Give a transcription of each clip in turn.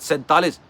47,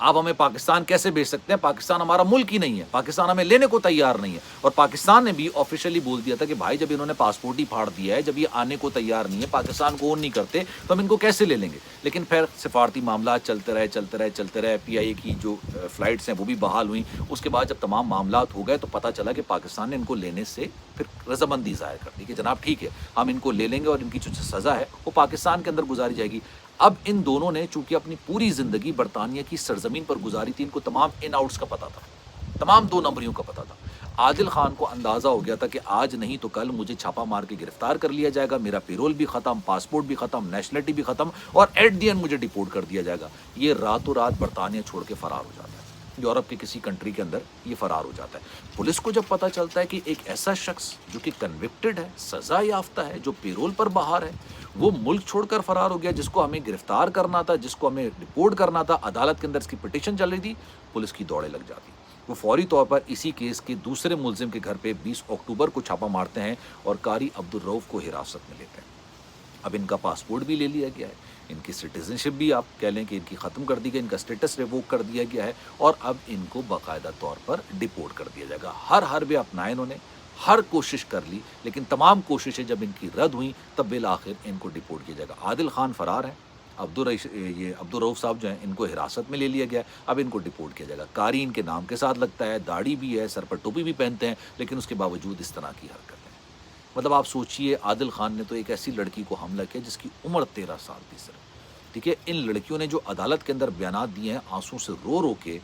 آپ ہمیں پاکستان کیسے بھیج سکتے ہیں؟ پاکستان ہمارا ملک ہی نہیں ہے، پاکستان ہمیں لینے کو تیار نہیں ہے. اور پاکستان نے بھی آفیشلی بول دیا تھا کہ بھائی جب انہوں نے پاسپورٹ ہی پھاڑ دیا ہے، جب یہ آنے کو تیار نہیں ہے، پاکستان کو اون نہیں کرتے تو ہم ان کو کیسے لے لیں گے. لیکن پھر سفارتی معاملات چلتے رہے. پی آئی اے کی جو فلائٹس ہیں وہ بھی بحال ہوئیں. اس کے بعد جب تمام معاملات ہو گئے تو پتہ چلا کہ پاکستان نے ان کو لینے سے پھر رضامندی ظاہر کر دی کہ جناب ٹھیک ہے، ہم ان کو لے لیں گے اور ان کی جو سزا ہے وہ پاکستان کے اندر گزاری جائے گی. اب ان دونوں نے چونکہ اپنی پوری زندگی برطانیہ کی سرزمین پر گزاری تھی، ان کو تمام ان آؤٹس کا پتا تھا، تمام 2 نمبریوں کا پتا تھا. عادل خان کو اندازہ ہو گیا تھا کہ آج نہیں تو کل مجھے چھاپا مار کے گرفتار کر لیا جائے گا، میرا پیرول بھی ختم، پاسپورٹ بھی ختم، نیشنلٹی بھی ختم، اور ایٹ دی اینڈ مجھے ڈیپورٹ کر دیا جائے گا. یہ راتوں رات برطانیہ چھوڑ کے فرار ہو جاتا ہے، یورپ کے کسی کنٹری کے اندر یہ فرار ہو جاتا ہے. پولیس کو جب پتا چلتا ہے کہ ایک ایسا شخص جو کہ کنوکٹڈ ہے، سزا یافتہ ہے، جو پیرول پر باہر ہے، وہ ملک چھوڑ کر فرار ہو گیا، جس کو ہمیں گرفتار کرنا تھا، جس کو ہمیں ڈیپورٹ کرنا تھا، عدالت کے اندر اس کی پٹیشن چل رہی تھی، پولیس کی دوڑیں لگ جاتی. وہ فوری طور پر اسی کیس کے دوسرے ملزم کے گھر پہ 20 اکتوبر کو چھاپا مارتے ہیں اور قاری عبدالرؤف کو حراست میں لیتے ہیں. اب ان کا پاسپورٹ بھی لے لیا گیا ہے، ان کی سٹیزن شپ بھی آپ کہہ لیں کہ ان کی ختم کر دی گئی، ان کا سٹیٹس ریووک کر دیا گیا ہے، اور اب ان کو باقاعدہ طور پر ڈیپورٹ کر دیا جائے گا. ہر حربے اپنائے انہوں نے، ہر کوشش کر لی، لیکن تمام کوششیں جب ان کی رد ہوئیں تب بالآخر ان کو ڈیپورٹ کیا جائے گا. عادل خان فرار ہیں، عبدالرؤف صاحب جو ہیں ان کو حراست میں لے لیا گیا ہے، اب ان کو ڈیپورٹ کیا جائے گا. قاری ان کے نام کے ساتھ لگتا ہے، داڑھی بھی ہے، سر پر ٹوپی بھی پہنتے ہیں، لیکن اس کے باوجود اس طرح کی حرکت ہے. مطلب آپ سوچئے، عادل خان نے تو ایک ایسی لڑکی کو حملہ کیا جس کی عمر 13 سال تھی صرف. ٹھیک ہے، ان لڑکیوں نے جو عدالت کے اندر بیانات دیے ہیں آنسوں سے رو رو کے،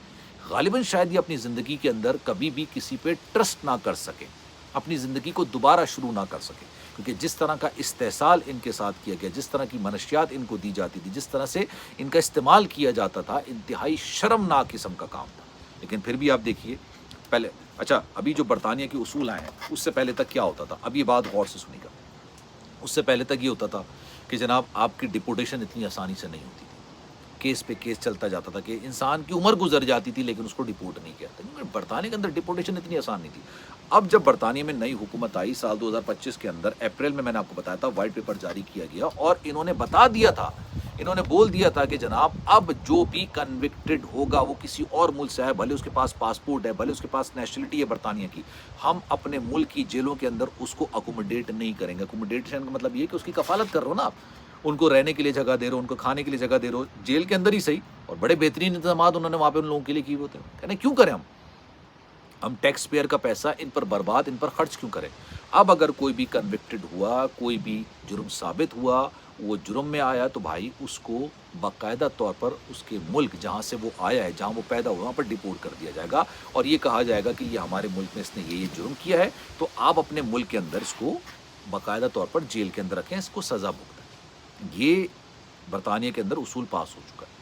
غالباً شاید یہ اپنی زندگی کے اندر کبھی بھی کسی پہ ٹرسٹ نہ کر سکے، اپنی زندگی کو دوبارہ شروع نہ کر سکے، کیونکہ جس طرح کا استحصال ان کے ساتھ کیا گیا، جس طرح کی منشیات ان کو دی جاتی تھی، جس طرح سے ان کا استعمال کیا جاتا تھا، انتہائی شرمناک قسم کا کام تھا. لیکن پھر بھی آپ دیکھیے پہلے، اچھا ابھی جو برطانیہ کے اصول آئے ہیں اس سے پہلے تک کیا ہوتا تھا؟ اب یہ بات غور سے سنی گا. اس سے پہلے تک یہ ہوتا تھا کہ جناب آپ کی ڈیپورٹیشن اتنی آسانی سے نہیں ہوتی تھی، کیس پہ کیس چلتا جاتا تھا کہ انسان کی عمر گزر جاتی تھی لیکن اس کو ڈیپورٹ نہیں کیا تھا. برطانیہ کے اندر ڈیپورٹیشن اتنی آسان نہیں تھی. اب جب برطانیہ میں نئی حکومت آئی سال 2025 کے اندر اپریل میں نے آپ کو بتایا تھا وائٹ پیپر جاری کیا گیا، اور انہوں نے بتا دیا تھا، انہوں نے بول دیا تھا کہ جناب اب جو بھی کنوکٹڈ ہوگا وہ کسی اور ملک سے ہے، بھلے اس کے پاس پاسپورٹ ہے، بھلے اس کے پاس نیشنلٹی ہے برطانیہ کی، ہم اپنے ملک کی جیلوں کے اندر اس کو اکوموڈیٹ نہیں کریں گے. اکوموڈیشن کا مطلب یہ کہ اس کی کفالت کر رہے ہو نا آپ، ان کو رہنے کے لیے جگہ دے رہے ہو، ان کو کھانے کے لیے جگہ دے رہے ہو، جیل کے اندر ہی صحیح. اور بڑے بہترین انتظامات انہوں نے وہاں پہ ان لوگوں کے لیے کیے ہوتے ہیں. کہنے کیوں کریں ہم ٹیکس پیئر کا پیسہ ان پر برباد، ان پر خرچ کیوں کریں؟ اب اگر کوئی بھی کنوکٹڈ ہوا، کوئی بھی جرم ثابت ہوا، وہ جرم میں آیا تو بھائی اس کو باقاعدہ طور پر اس کے ملک جہاں سے وہ آیا ہے، جہاں وہ پیدا ہوا، وہاں پر ڈیپورٹ کر دیا جائے گا، اور یہ کہا جائے گا کہ یہ ہمارے ملک میں اس نے یہ جرم کیا ہے، تو آپ اپنے ملک کے اندر اس کو باقاعدہ طور پر جیل کے اندر رکھیں، اس کو سزا بھگتیں. یہ برطانیہ کے اندر اصول پاس ہو چکا ہے.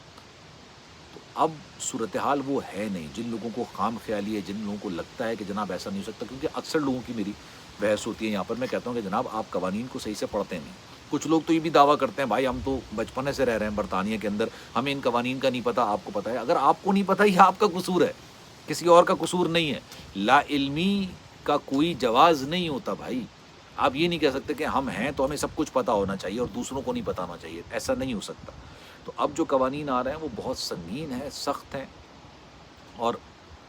تو اب صورتحال وہ ہے نہیں. جن لوگوں کو خام خیالی ہے، جن لوگوں کو لگتا ہے کہ جناب ایسا نہیں ہو سکتا، کیونکہ اکثر لوگوں کی میری بحث ہوتی ہے یہاں پر، میں کہتا ہوں کہ جناب آپ قوانین کو صحیح سے پڑھتے نہیں. کچھ لوگ تو یہ بھی دعویٰ کرتے ہیں بھائی ہم تو بچپنے سے رہ رہے ہیں برطانیہ کے اندر، ہمیں ان قوانین کا نہیں پتہ، آپ کو پتہ ہے. اگر آپ کو نہیں پتہ یہ آپ کا قصور ہے، کسی اور کا قصور نہیں ہے. لا علمی کا کوئی جواز نہیں ہوتا بھائی. آپ یہ نہیں کہہ سکتے کہ ہم ہیں تو ہمیں سب کچھ پتہ ہونا چاہیے اور دوسروں کو نہیں پتہ ہونا چاہیے، ایسا نہیں ہو سکتا. تو اب جو قوانین آ رہے ہیں وہ بہت سنگین ہیں، سخت ہیں، اور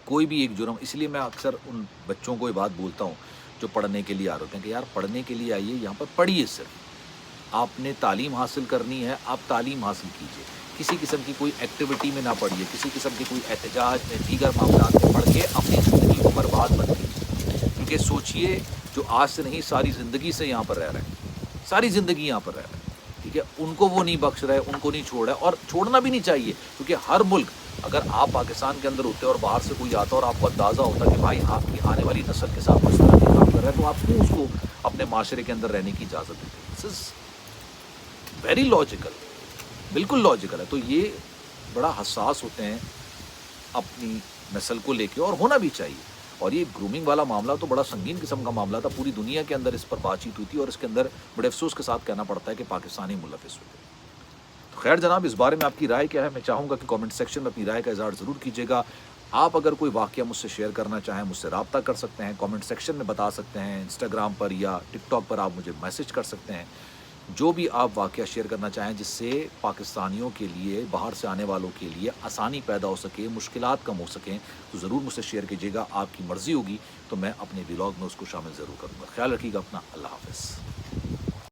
کوئی بھی ایک جرم، اس لیے میں اکثر ان بچوں کو یہ بات بولتا ہوں جو پڑھنے کے لیے آ رہے ہوتے ہیں کہ یار پڑھنے کے لیے آئیے، یہاں پر پڑھیے. صرف آپ نے تعلیم حاصل کرنی ہے، آپ تعلیم حاصل کیجیے. کسی قسم کی کوئی ایکٹیویٹی میں نہ پڑھیے، کسی قسم کی کوئی احتجاج میں، دیگر معاملات میں پڑھ کے اپنی زندگی کو برباد مت کیجیے. کیونکہ سوچئے جو آج سے نہیں ساری زندگی سے یہاں پر رہ رہے ہیں، ساری زندگی یہاں پر رہ رہے ہیں، ٹھیک ہے، ان کو وہ نہیں بخش رہے، ان کو نہیں چھوڑ رہے، اور چھوڑنا بھی نہیں چاہیے. کیونکہ ہر ملک، اگر آپ پاکستان کے اندر ہوتے اور باہر سے کوئی آتا اور آپ کو اندازہ ہوتا کہ بھائی آپ کی آنے والی نسل کے ساتھ اس طرح کے کام کر رہے ہیں، تو آپ کیوں اس کو اپنے معاشرے کے اندر رہنے کی اجازت دیتے ہیں؟ دس از ویری لاجیکل، بالکل لاجیکل ہے. تو یہ بڑا حساس ہوتے ہیں اپنی نسل کو لے کے، اور ہونا بھی چاہیے. اور یہ گرومنگ والا معاملہ تو بڑا سنگین قسم کا معاملہ تھا، پوری دنیا کے اندر اس پر بات چیت ہوئی تھی، اور اس کے اندر بڑے افسوس کے ساتھ کہنا پڑتا ہے کہ پاکستانی ملوث ہوئے. تو خیر جناب، اس بارے میں آپ کی رائے کیا ہے؟ میں چاہوں گا کہ کامنٹ سیکشن میں اپنی رائے کا اظہار ضرور کیجیے گا. آپ اگر کوئی واقعہ مجھ سے شیئر کرنا چاہیں، مجھ سے رابطہ کر سکتے ہیں، کامنٹ سیکشن میں بتا سکتے ہیں، انسٹاگرام پر یا ٹک ٹاک پر آپ مجھے میسج کر سکتے ہیں. جو بھی آپ واقعہ شیئر کرنا چاہیں جس سے پاکستانیوں کے لیے، باہر سے آنے والوں کے لیے آسانی پیدا ہو سکے، مشکلات کم ہو سکیں، تو ضرور مجھ سے شیئر کیجیے گا. آپ کی مرضی ہوگی تو میں اپنے ولاگ میں اس کو شامل ضرور کروں گا. خیال رکھیے گا اپنا. اللہ حافظ.